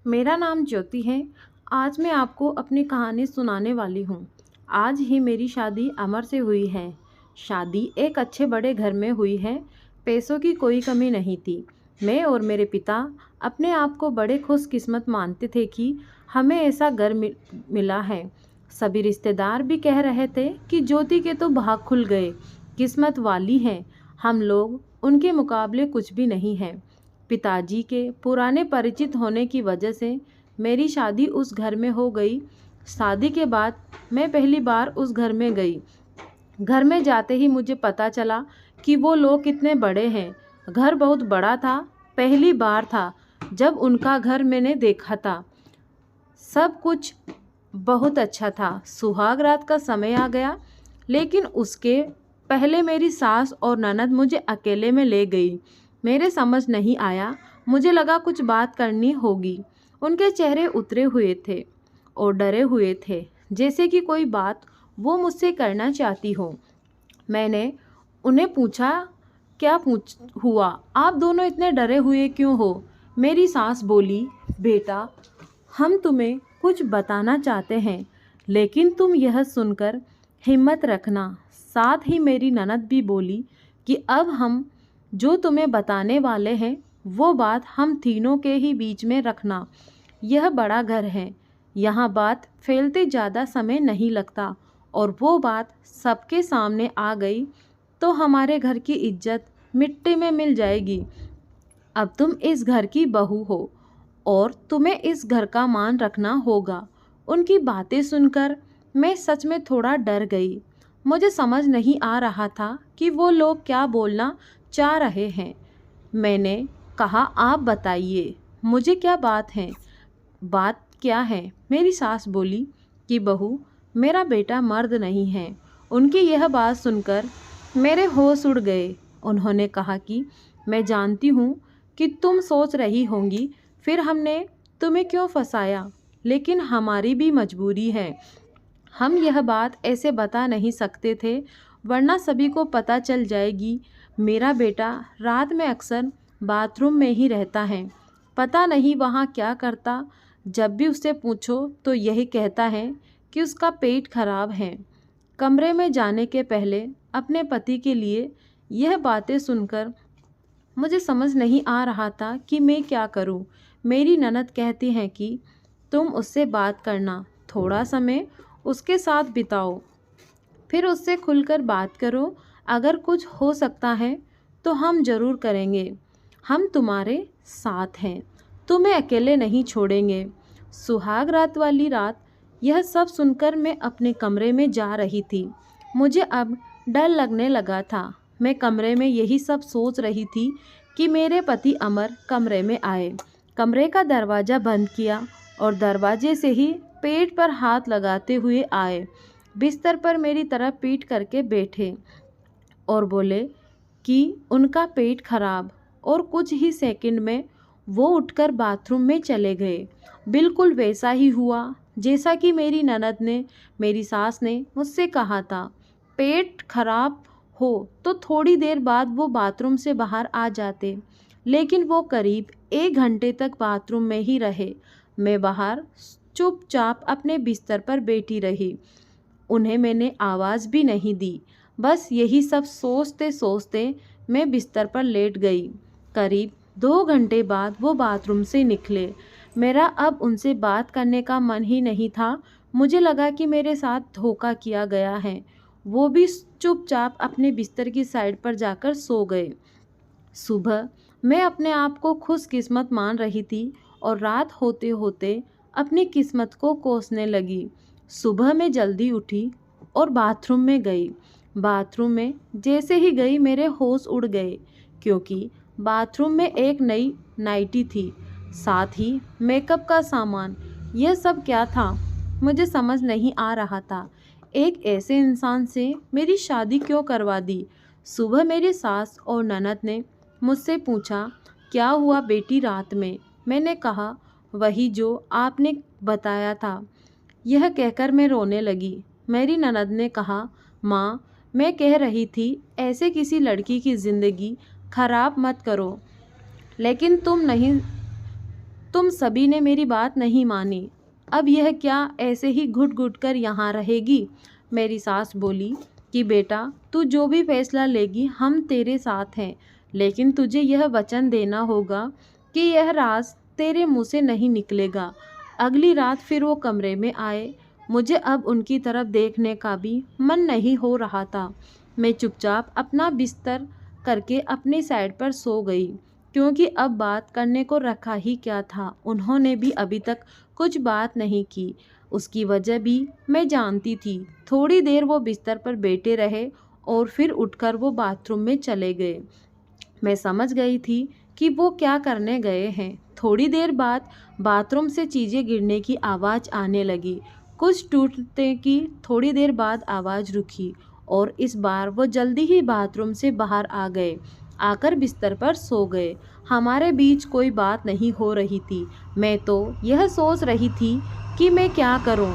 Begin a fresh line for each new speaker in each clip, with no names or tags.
मेरा नाम ज्योति है। आज मैं आपको अपनी कहानी सुनाने वाली हूँ। आज ही मेरी शादी अमर से हुई है। शादी एक अच्छे बड़े घर में हुई है। पैसों की कोई कमी नहीं थी। मैं और मेरे पिता अपने आप को बड़े खुशकिस्मत मानते थे कि हमें ऐसा घर मिला है। सभी रिश्तेदार भी कह रहे थे कि ज्योति के तो भाग खुल गए, किस्मत वाली हैं। हम लोग उनके मुकाबले कुछ भी नहीं हैं। पिताजी के पुराने परिचित होने की वजह से मेरी शादी उस घर में हो गई। शादी के बाद मैं पहली बार उस घर में गई। घर में जाते ही मुझे पता चला कि वो लोग कितने बड़े हैं। घर बहुत बड़ा था। पहली बार था जब उनका घर मैंने देखा था। सब कुछ बहुत अच्छा था। सुहाग रात का समय आ गया, लेकिन उसके पहले मेरी सास और ननद मुझे अकेले में ले गई। मेरे समझ नहीं आया। मुझे लगा कुछ बात करनी होगी। उनके चेहरे उतरे हुए थे और डरे हुए थे, जैसे कि कोई बात वो मुझसे करना चाहती हो। मैंने उन्हें पूछा, क्या पूछ हुआ? आप दोनों इतने डरे हुए क्यों हो? मेरी सास बोली, बेटा, हम तुम्हें कुछ बताना चाहते हैं, लेकिन तुम यह सुनकर हिम्मत रखना। साथ ही मेरी ननद भी बोली कि अब हम जो तुम्हें बताने वाले हैं वो बात हम तीनों के ही बीच में रखना। यह बड़ा घर है, यहाँ बात फैलते ज़्यादा समय नहीं लगता, और वो बात सबके सामने आ गई तो हमारे घर की इज्जत मिट्टी में मिल जाएगी। अब तुम इस घर की बहू हो और तुम्हें इस घर का मान रखना होगा। उनकी बातें सुनकर मैं सच में थोड़ा डर गई। मुझे समझ नहीं आ रहा था कि वो लोग क्या बोलना चाह रहे हैं। मैंने कहा, आप बताइए, मुझे क्या बात है? बात क्या है? मेरी सास बोली कि बहू, मेरा बेटा मर्द नहीं है। उनकी यह बात सुनकर मेरे होश उड़ गए। उन्होंने कहा कि मैं जानती हूँ कि तुम सोच रही होंगी फिर हमने तुम्हें क्यों फंसाया, लेकिन हमारी भी मजबूरी है। हम यह बात ऐसे बता नहीं सकते थे, वरना सभी को पता चल जाएगी। मेरा बेटा रात में अक्सर बाथरूम में ही रहता है। पता नहीं वहाँ क्या करता। जब भी उससे पूछो तो यही कहता है कि उसका पेट खराब है। कमरे में जाने के पहले अपने पति के लिए यह बातें सुनकर मुझे समझ नहीं आ रहा था कि मैं क्या करूं। मेरी ननद कहती हैं कि तुम उससे बात करना, थोड़ा समय उसके साथ बिताओ, फिर उससे खुलकर बात करो। अगर कुछ हो सकता है तो हम ज़रूर करेंगे। हम तुम्हारे साथ हैं, तुम्हें अकेले नहीं छोड़ेंगे। सुहाग रात वाली रात यह सब सुनकर मैं अपने कमरे में जा रही थी। मुझे अब डर लगने लगा था। मैं कमरे में यही सब सोच रही थी कि मेरे पति अमर कमरे में आए। कमरे का दरवाज़ा बंद किया और दरवाजे से ही पेट पर हाथ लगाते हुए आए। बिस्तर पर मेरी तरफ पीठ करके बैठे और बोले कि उनका पेट खराब, और कुछ ही सेकंड में वो उठकर बाथरूम में चले गए। बिल्कुल वैसा ही हुआ जैसा कि मेरी सास ने मुझसे कहा था। पेट खराब हो तो थोड़ी देर बाद वो बाथरूम से बाहर आ जाते, लेकिन वो करीब 1 घंटे तक बाथरूम में ही रहे। मैं बाहर चुपचाप अपने बिस्तर पर बैठी रही। उन्हें मैंने आवाज़ भी नहीं दी। बस यही सब सोचते सोचते मैं बिस्तर पर लेट गई। करीब 2 घंटे बाद वो बाथरूम से निकले। मेरा अब उनसे बात करने का मन ही नहीं था। मुझे लगा कि मेरे साथ धोखा किया गया है। वो भी चुपचाप अपने बिस्तर की साइड पर जाकर सो गए। सुबह मैं अपने आप को खुशकिस्मत मान रही थी और रात होते होते अपनी किस्मत को कोसने लगी। सुबह मैं जल्दी उठी और बाथरूम में गई। बाथरूम में जैसे ही गई मेरे होश उड़ गए, क्योंकि बाथरूम में एक नई नाइटी थी, साथ ही मेकअप का सामान। यह सब क्या था मुझे समझ नहीं आ रहा था। एक ऐसे इंसान से मेरी शादी क्यों करवा दी? सुबह मेरी सास और ननद ने मुझसे पूछा, क्या हुआ बेटी रात में? मैंने कहा, वही जो आपने बताया था। यह कहकर मैं रोने लगी। मेरी ननद ने कहा, माँ, मैं कह रही थी ऐसे किसी लड़की की ज़िंदगी खराब मत करो, लेकिन तुम सभी ने मेरी बात नहीं मानी। अब यह क्या ऐसे ही घुट घुट कर यहाँ रहेगी? मेरी सास बोली कि बेटा, तू जो भी फैसला लेगी हम तेरे साथ हैं, लेकिन तुझे यह वचन देना होगा कि यह राज तेरे मुंह से नहीं निकलेगा। अगली रात फिर वो कमरे में आए। मुझे अब उनकी तरफ देखने का भी मन नहीं हो रहा था। मैं चुपचाप अपना बिस्तर करके अपनी साइड पर सो गई, क्योंकि अब बात करने को रखा ही क्या था। उन्होंने भी अभी तक कुछ बात नहीं की। उसकी वजह भी मैं जानती थी। थोड़ी देर वो बिस्तर पर बैठे रहे और फिर उठकर वो बाथरूम में चले गए। मैं समझ गई थी कि वो क्या करने गए हैं। थोड़ी देर बाद बाथरूम से चीज़ें गिरने की आवाज़ आने लगी। कुछ टूटने की थोड़ी देर बाद आवाज़ रुकी और इस बार वो जल्दी ही बाथरूम से बाहर आ गए, आकर बिस्तर पर सो गए। हमारे बीच कोई बात नहीं हो रही थी। मैं तो यह सोच रही थी कि मैं क्या करूं।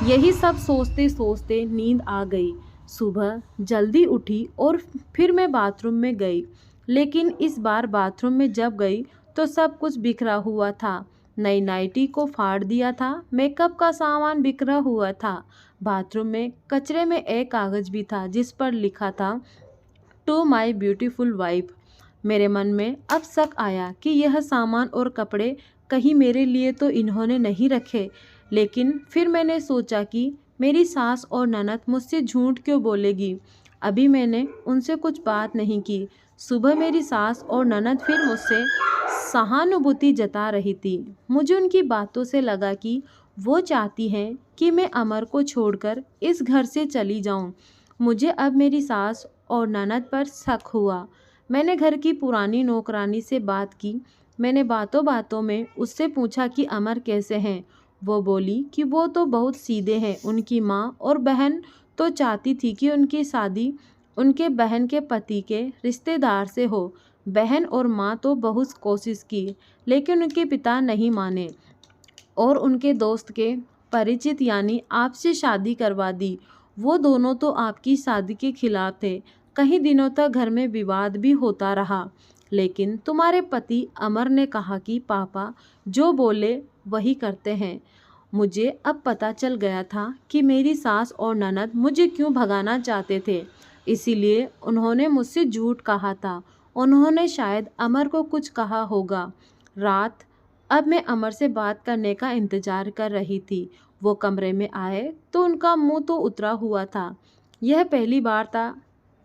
यही सब सोचते सोचते नींद आ गई। सुबह जल्दी उठी और फिर मैं बाथरूम में गई, लेकिन इस बार बाथरूम में जब गई तो सब कुछ बिखरा हुआ था। नई नाइटी को फाड़ दिया था, मेकअप का सामान बिखरा हुआ था। बाथरूम में कचरे में एक कागज़ भी था जिस पर लिखा था, टू माई ब्यूटीफुल वाइफ। मेरे मन में अब शक आया कि यह सामान और कपड़े कहीं मेरे लिए तो इन्होंने नहीं रखे। लेकिन फिर मैंने सोचा कि मेरी सास और ननद मुझसे झूठ क्यों बोलेगी। अभी मैंने उनसे कुछ बात नहीं की। सुबह मेरी सास और ननद फिर मुझसे सहानुभूति जता रही थी। मुझे उनकी बातों से लगा कि वो चाहती हैं कि मैं अमर को छोड़कर इस घर से चली जाऊं। मुझे अब मेरी सास और ननद पर शक हुआ। मैंने घर की पुरानी नौकरानी से बात की। मैंने बातों बातों में उससे पूछा कि अमर कैसे हैं। वो बोली कि वो तो बहुत सीधे हैं। उनकी माँ और बहन तो चाहती थी कि उनकी शादी उनके बहन के पति के रिश्तेदार से हो। बहन और माँ तो बहुत कोशिश की, लेकिन उनके पिता नहीं माने और उनके दोस्त के परिचित यानी आपसे शादी करवा दी। वो दोनों तो आपकी शादी के खिलाफ थे। कई दिनों तक घर में विवाद भी होता रहा, लेकिन तुम्हारे पति अमर ने कहा कि पापा जो बोले वही करते हैं। मुझे अब पता चल गया था कि मेरी सास और ननद मुझे क्यों भगाना चाहते थे। इसीलिए उन्होंने मुझसे झूठ कहा था। उन्होंने शायद अमर को कुछ कहा होगा। रात अब मैं अमर से बात करने का इंतज़ार कर रही थी। वो कमरे में आए तो उनका मुंह तो उतरा हुआ था। यह पहली बार था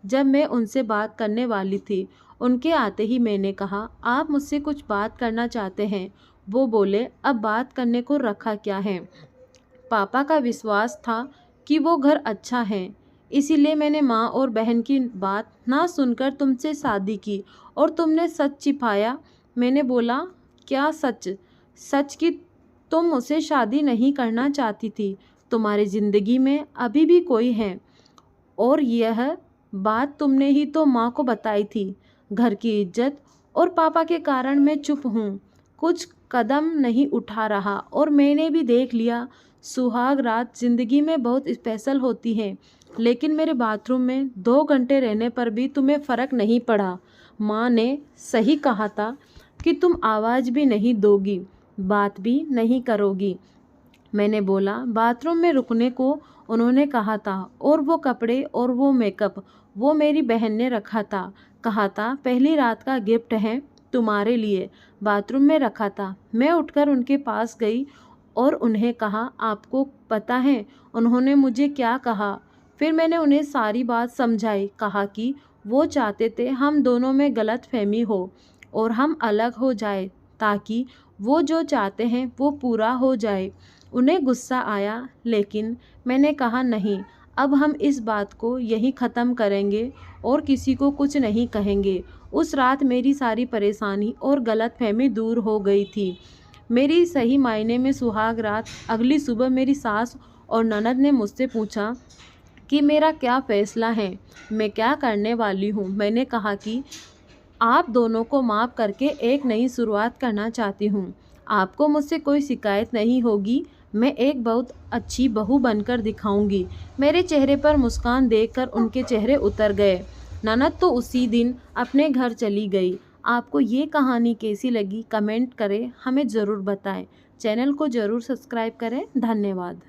जब मैं उनसे बात करने वाली थी। उनके आते ही मैंने कहा, आप मुझसे कुछ बात करना चाहते हैं? वो बोले, अब बात करने को रखा क्या है। पापा का विश्वास था कि वो घर अच्छा है, इसीलिए मैंने माँ और बहन की बात ना सुनकर तुमसे शादी की और तुमने सच छिपाया। मैंने बोला, क्या सच? सच कि तुम मुझसे शादी नहीं करना चाहती थी। तुम्हारी ज़िंदगी में अभी भी कोई है और यह बात तुमने ही तो माँ को बताई थी। घर की इज्जत और पापा के कारण मैं चुप हूँ, कुछ कदम नहीं उठा रहा। और मैंने भी देख लिया, सुहाग रात ज़िंदगी में बहुत स्पेशल होती है, लेकिन मेरे बाथरूम में 2 घंटे रहने पर भी तुम्हें फ़र्क नहीं पड़ा। माँ ने सही कहा था कि तुम आवाज़ भी नहीं दोगी, बात भी नहीं करोगी। मैंने बोला, बाथरूम में रुकने को उन्होंने कहा था और वो कपड़े और वो मेकअप वो मेरी बहन ने रखा था। कहा था पहली रात का गिफ्ट है तुम्हारे लिए, बाथरूम में रखा था। मैं उठकर उनके पास गई और उन्हें कहा, आपको पता है उन्होंने मुझे क्या कहा? फिर मैंने उन्हें सारी बात समझाई। कहा कि वो चाहते थे हम दोनों में गलतफहमी हो और हम अलग हो जाए, ताकि वो जो चाहते हैं वो पूरा हो जाए। उन्हें गुस्सा आया, लेकिन मैंने कहा नहीं, अब हम इस बात को यहीं ख़त्म करेंगे और किसी को कुछ नहीं कहेंगे। उस रात मेरी सारी परेशानी और गलतफहमी दूर हो गई थी। मेरी सही मायने में सुहाग रात। अगली सुबह मेरी सास और ननद ने मुझसे पूछा कि मेरा क्या फ़ैसला है, मैं क्या करने वाली हूँ। मैंने कहा कि आप दोनों को माफ़ करके एक नई शुरुआत करना चाहती हूँ। आपको मुझसे कोई शिकायत नहीं होगी। मैं एक बहुत अच्छी बहू बनकर दिखाऊंगी। मेरे चेहरे पर मुस्कान देखकर उनके चेहरे उतर गए। ननद तो उसी दिन अपने घर चली गई। आपको ये कहानी कैसी लगी कमेंट करें, हमें ज़रूर बताएं। चैनल को ज़रूर सब्सक्राइब करें। धन्यवाद।